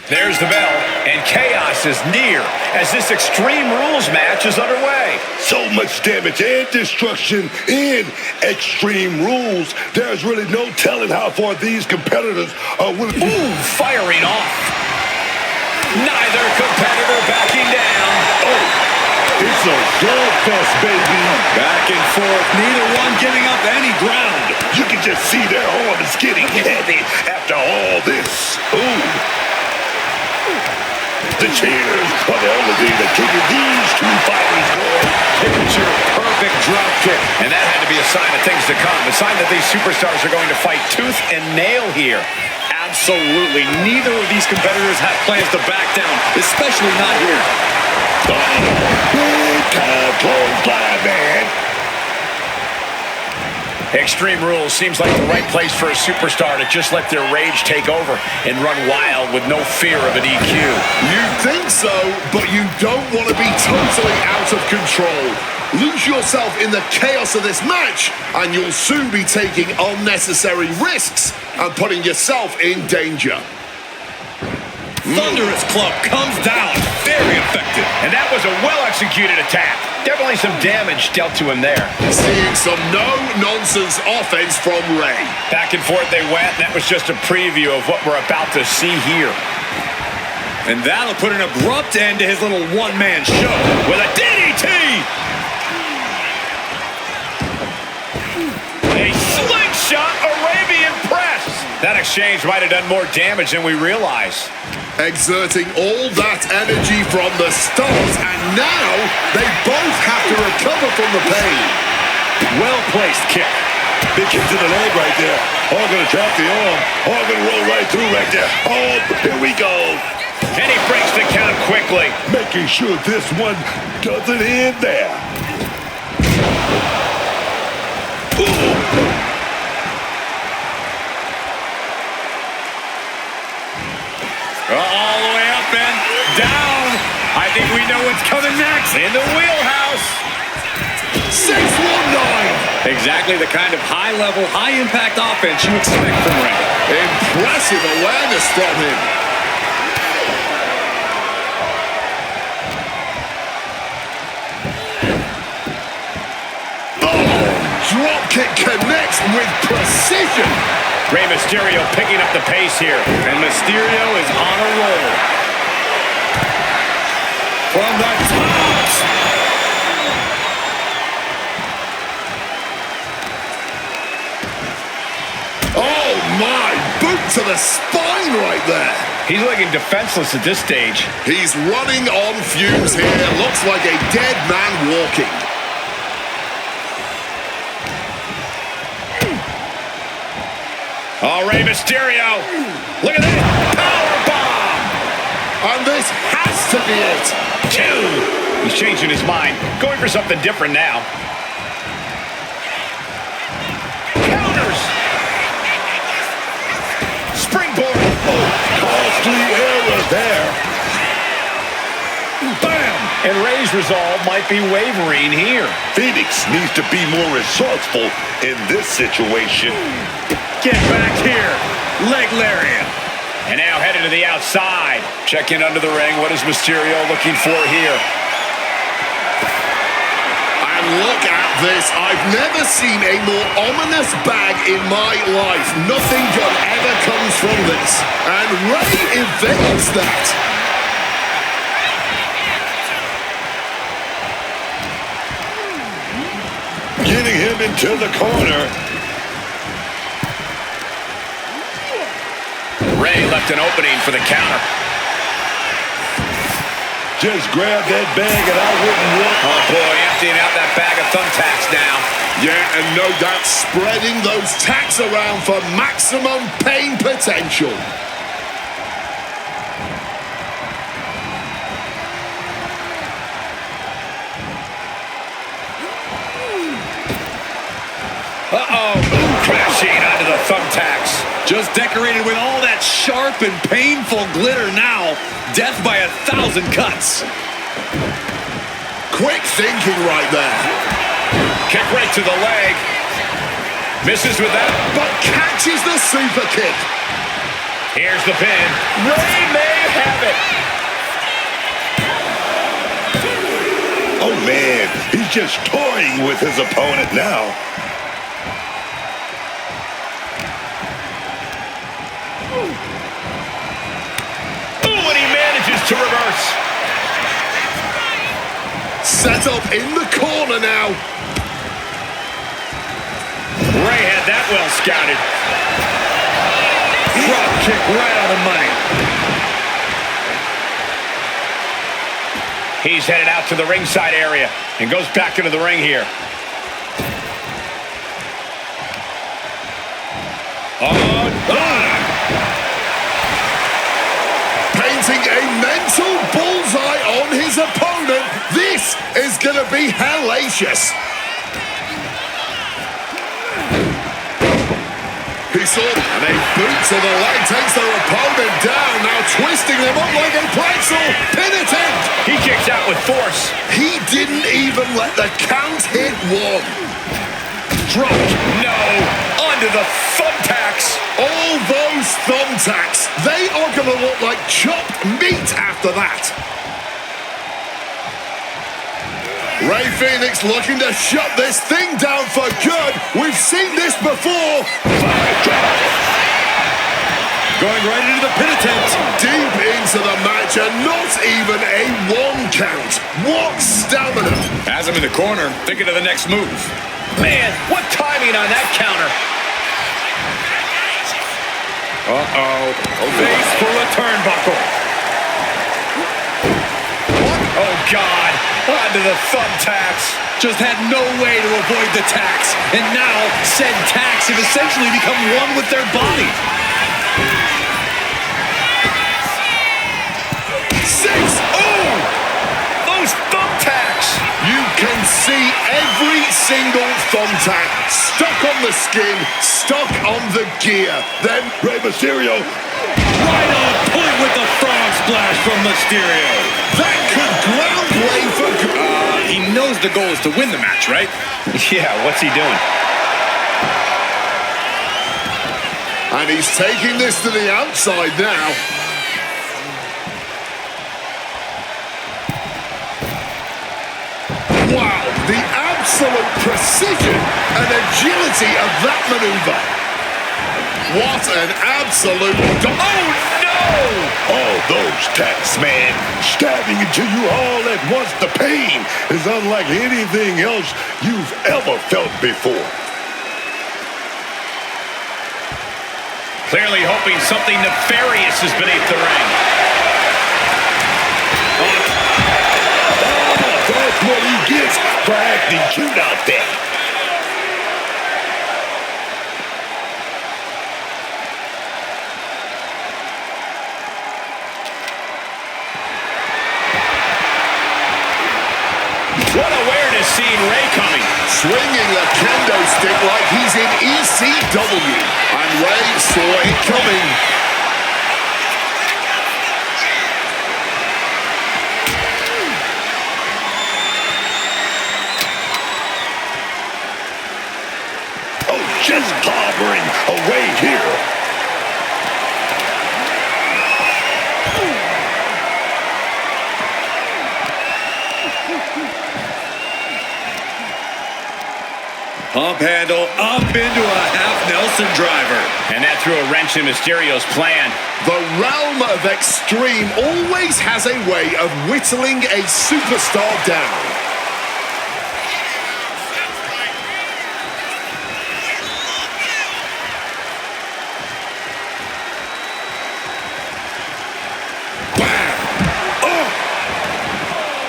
There's the bell, and chaos is near as this Extreme Rules match is underway. So much damage and destruction in Extreme Rules. There's really no telling how far these competitors are willing to... Ooh, firing off. Neither competitor backing down. Oh, it's a slugfest, baby. Back and forth, neither one giving up any ground. You can just see their arm is getting heavy after all this. Ooh. The cheers are the only thing that keeping these two fighters going. Picture perfect drop kick. And that had to be a sign of things to come. A sign that these superstars are going to fight tooth and nail here. Absolutely. Neither of these competitors have plans to back down, especially not here. Big time clothesline, man. Extreme Rules seems like the right place for a superstar to just let their rage take over and run wild with no fear of a DQ. You think so, but you don't want to be totally out of control. Lose yourself in the chaos of this match, and you'll soon be taking unnecessary risks and putting yourself in danger. Thunderous club comes down. Very effective. And that was a well-executed attack. Definitely some damage dealt to him there. Seeing some no-nonsense offense from Ray. Back and forth they went, and that was just a preview of what we're about to see here. And that'll put an abrupt end to his little one-man show with a DDT! A slingshot Arabian press! That exchange might have done more damage than we realize. Exerting all that energy from the start, and now they both have to recover from the pain. Well-placed kick. Big kick to the leg right there. Oh, gonna drop the arm. Oh, gonna roll right through right there. Oh, here we go. And he breaks the count quickly. Making sure this one doesn't end there. Ooh. All the way up and down. I think we know what's coming next. In the wheelhouse. 619. Exactly the kind of high-level, high-impact offense you expect from Ray. Impressive awareness from him. Oh, drop kick connects with precision. Rey Mysterio picking up the pace here. And Mysterio is on a roll. From the top. Oh my, boot to the spine right there. He's looking defenseless at this stage. He's running on fumes here. Looks like a dead man walking. Oh, Rey Mysterio. Look at that. Powerbomb. And this has to be it. Two. He's changing his mind. Going for something different now. Counters. Springboard. Oh, costly error there. Bam. And Rey's resolve might be wavering here. Phoenix needs to be more resourceful in this situation. Get back here. Leg lariat. And now headed to the outside. Check in under the ring. What is Mysterio looking for here? And look at this. I've never seen a more ominous bag in my life. Nothing good ever comes from this. And Ray evades that. Getting him into the corner. Ray left an opening for the counter. Just grab that bag and I wouldn't want. Oh boy, emptying out that bag of thumbtacks now. Yeah, and no doubt spreading those tacks around for maximum pain potential. Uh-oh, crashing onto the thumbtacks. Just decorated with all that sharp and painful glitter now. Death by 1,000 cuts. Quick thinking right there. Kick right to the leg. Misses with that. But catches the super kick. Here's the pin. Ray may have it. Oh man, he's just toying with his opponent now. Ooh, and he manages to reverse. Set up in the corner now. Ray had that well scouted. Drop kick right on the money. He's headed out to the ringside area and goes back into the ring here. Painting a mental bullseye on his opponent. This is going to be hellacious. He saw and a boot to the leg takes their opponent down. Now twisting them up like a pretzel. Pin attempt. He kicks out with force. He didn't even let the count hit one. Drop. No. Onto the thumbtacks. All those thumbtacks, they are going to look like chopped meat after that. Ray Phoenix looking to shut this thing down for good. We've seen this before. Going right into the pin attempt. Deep into the match and not even a one count. What stamina. Has him in the corner, thinking of the next move. Man, what timing on that counter. Face full of turnbuckle. Oh, God. Onto the thumbtacks. Just had no way to avoid the tacks. And now, said tacks have essentially become one with their body. 6. Oh! Those thumbtacks. You can see every single thumbtack stuck on the skin, stuck on the gear. Then Rey Mysterio. Right on point with the frog splash from Mysterio. that could ground Ray for good. He knows the goal is to win the match, right? Yeah, what's he doing? And he's taking this to the outside now. Wow, the absolute precision and agility of that maneuver. What an absolute... Oh, no! All those tacks, man. Stabbing into you all at once. The pain is unlike anything else you've ever felt before. Clearly hoping something nefarious is beneath the ring. That's what he gets for acting cute out there. What awareness seeing Ray coming. Swinging the kendo stick like he's in ECW. And Ray saw it coming. Oh, just clobbering away here. Pump handle up into a half Nelson driver. And that threw a wrench in Mysterio's plan. The realm of extreme always has a way of whittling a superstar down.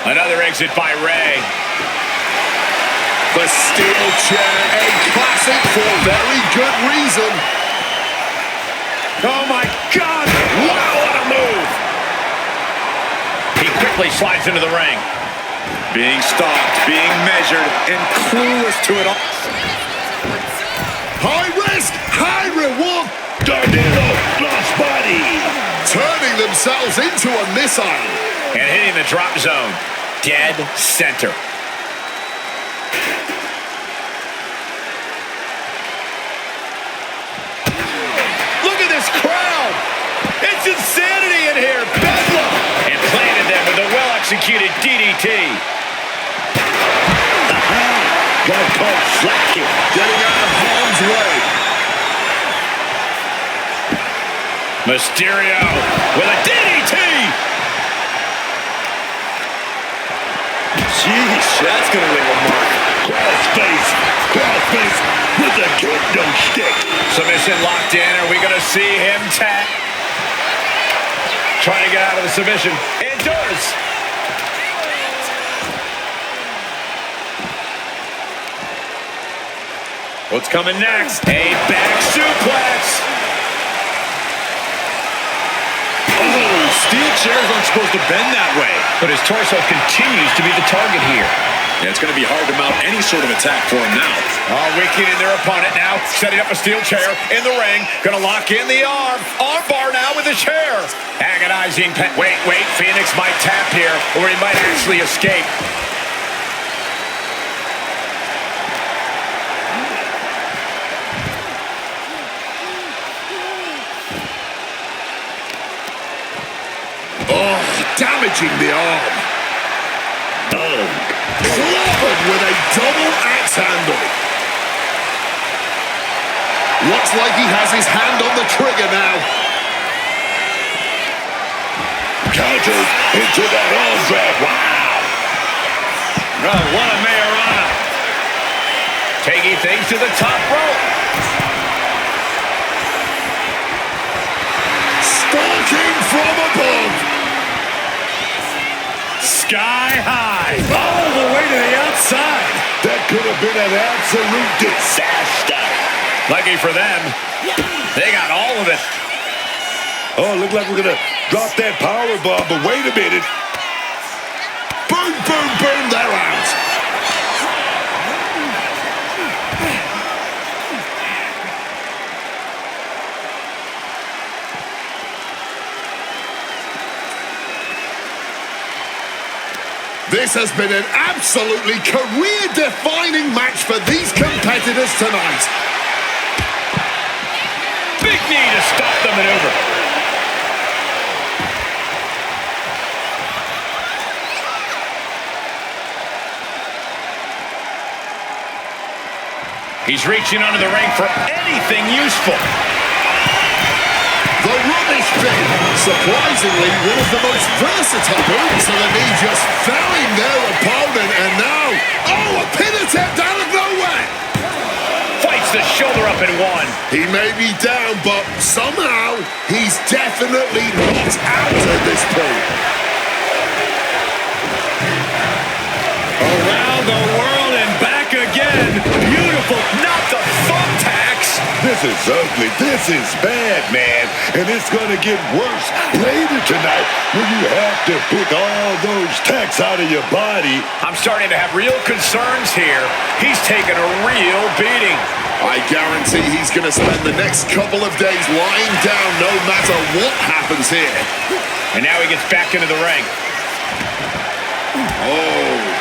Another exit by Ray. The steel chair, a classic for very good reason. Oh my God! Wow, what a move! He quickly slides into the ring. Being stalked, being measured, and clueless to it all. High risk, high reward. Tornado, lost body. Turning themselves into a missile. And hitting the drop zone. Dead center. Look at this crowd. It's insanity in here. Bedlam. And planted them with a well-executed DDT. Got caught slacking. Getting out of harm's way. Mysterio with a DDT. Jeez, that's going to leave a mark. Crossface with a kendo stick. Submission locked in. Are we going to see him tap? Trying to get out of the submission. It does. What's coming next? A back suplex. Oh, steel chairs aren't supposed to bend that way. But his torso continues to be the target here. Yeah, it's going to be hard to mount any sort of attack for him now. Oh, weakening their opponent now. Setting up a steel chair in the ring. Going to lock in the arm. Arm bar now with the chair. Agonizing. Wait. Phoenix might tap here, or he might actually escape. Oh, damaging the arm. Clobbered with a double axe handle. Looks like he has his hand on the trigger now. Counter into that arm drag. Wow. Oh, what a Mayorana. Taking things to the top rope. Stalking from above. Sky high. All the way to the outside. That could have been an absolute disaster. Lucky for them, they got all of it. Oh, look like we're going to drop that power bomb, but wait a minute. Boom, they're out. This has been an absolutely career-defining match for these competitors tonight. Big knee to stop the maneuver. He's reaching under the ring for anything useful. The rubbish bin. Surprisingly, one of the most versatile moves of the knee just felling their opponent, and now, a pin attempt out of nowhere. Fights the shoulder up in one. He may be down, but somehow he's definitely not out at this point. Around the world and back again. Beautiful, not the thumbtacks. This is ugly. This is bad, man. And it's going to get worse later tonight when you have to pick all those tacks out of your body. I'm starting to have real concerns here. He's taking a real beating. I guarantee he's going to spend the next couple of days lying down no matter what happens here. And now he gets back into the ring. Oh.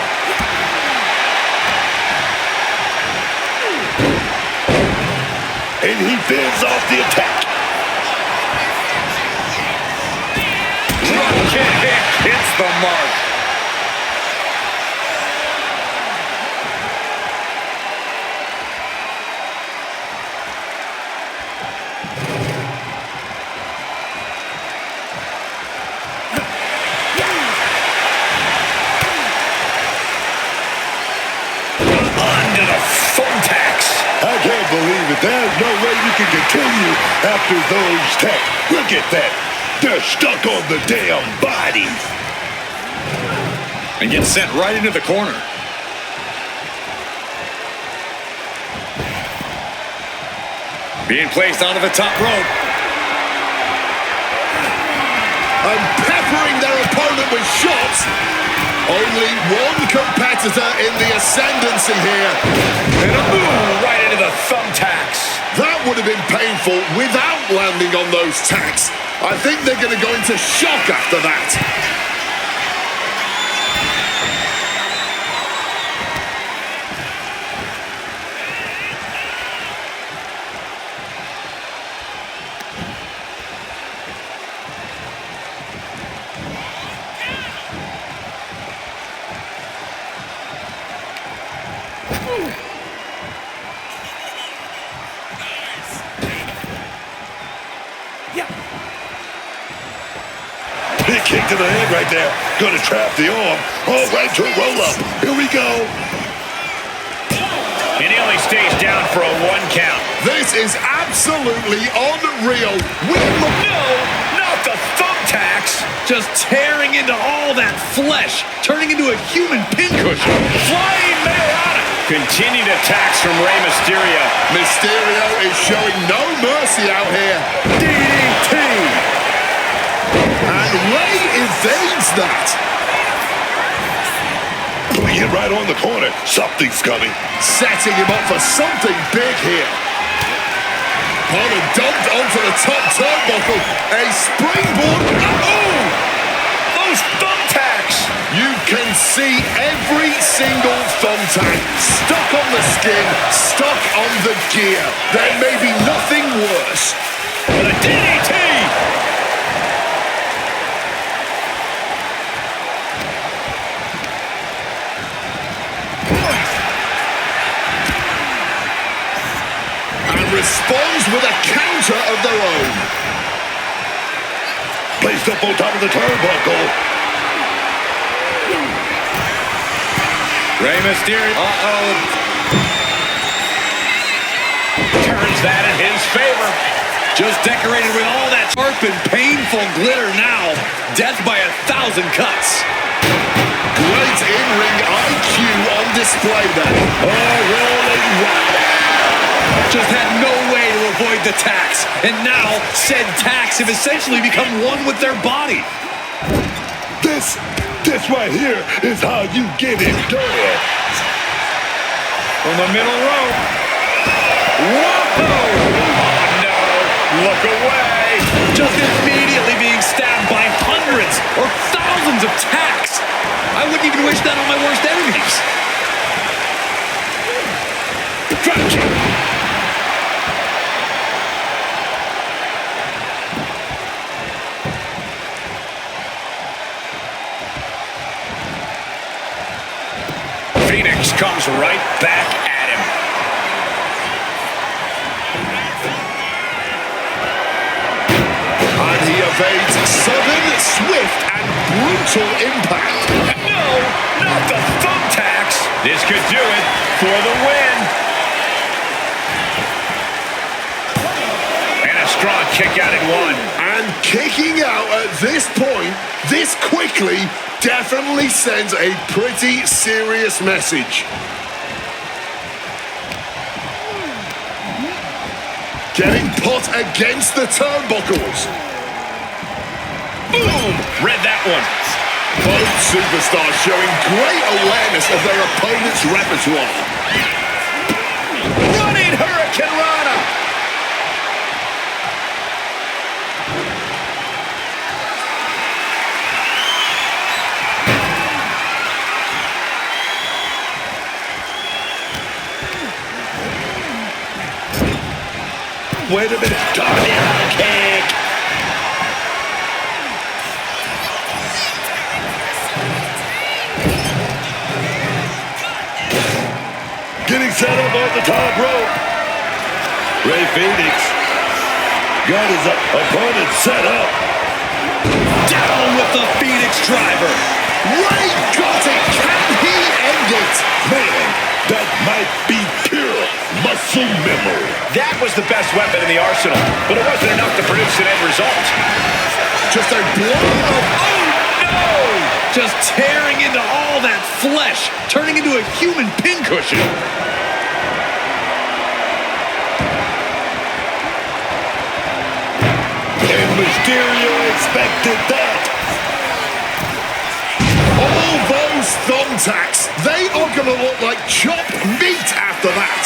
And he fends off the attack. Drop kick hits the mark. don't believe it. There's no way you can continue after those attacks. Look at that. They're stuck on the damn body. And gets sent right into the corner. Being placed onto the top rope. And peppering their opponent with shots. Only one competitor in the ascendancy here. And a move right into the thumbtacks. That would have been painful without landing on those tacks. I think they're going to go into shock after that. Big kick to the head right there. Gonna trap the arm. Oh, right to a roll-up. Here we go. And he only stays down for a 1 count. This is absolutely unreal. No, not the thumbtacks. Just tearing into all that flesh, turning into a human pincushion. Flying Mayana. Continued attacks from Rey Mysterio. Mysterio is showing no mercy out here. DDT. And Rey evades that. Putting it right on the corner. Something's coming. Setting him up for something big here. Opponent dumped onto the top turnbuckle. A springboard. Oh! Those thumbtacks! You can see every single thumbtack stuck on the skin, stuck on the gear. There may be nothing worse. But a DDT! Responds with a counter of their own. Placed up on top of the turnbuckle. Rey Mysterio. Turns that in his favor. Just decorated with all that sharp and painful glitter now. Death by 1,000 cuts. Great in-ring IQ on display there. Oh, rolling right. Just had no way to avoid the tacks. And now, said tacks have essentially become one with their body. This right here is how you get it done. From the middle rope. Whoa! Oh, no. Look away. Just immediately being stabbed by hundreds or thousands of tacks. I wouldn't even wish that on my worst enemies. Drop kick. Phoenix comes right back at him. And he evades sudden, swift, and brutal impact. No, not the thumbtacks. This could do it for the win. And a strong kick out at 1. And kicking out at this point, this quickly, definitely sends a pretty serious message. Getting put against the turnbuckles. Boom! Read that one. Both superstars showing great awareness of their opponent's repertoire. Running Hurricane Rana. Wait a minute. Tornado kick. Getting set up on the top rope. Rey Phoenix got his opponent set up. Down with the Phoenix driver. Rey got it. Can he end it? Man, That might be pure muscle memory. That was the best weapon in the arsenal, but it wasn't enough to produce an end result. Just a blow of... Oh, no! Just tearing into all that flesh, turning into a human pincushion. And Mysterio expected that. All those thumbtacks, they are going to look like chopped meat after that.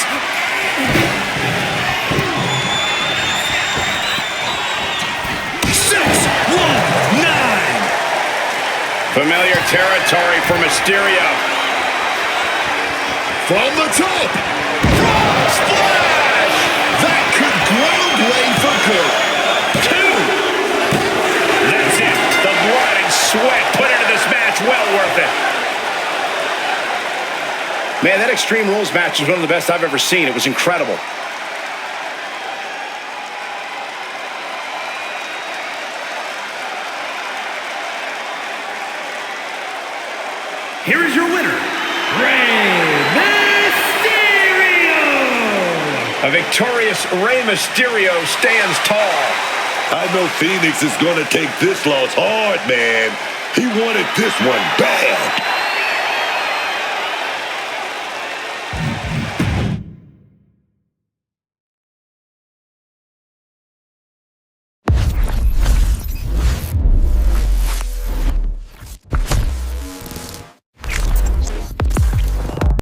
6-1-9. Familiar territory for Mysterio. From the top. Frog splash! That could grow away for good. 2. That's it. The blood and sweat put into this match. Well worth it. Man, that Extreme Rules match is one of the best I've ever seen. It was incredible. Here is your winner, Rey Mysterio. A victorious Rey Mysterio stands tall. I know Phoenix is going to take this loss hard, man. He wanted this one bad.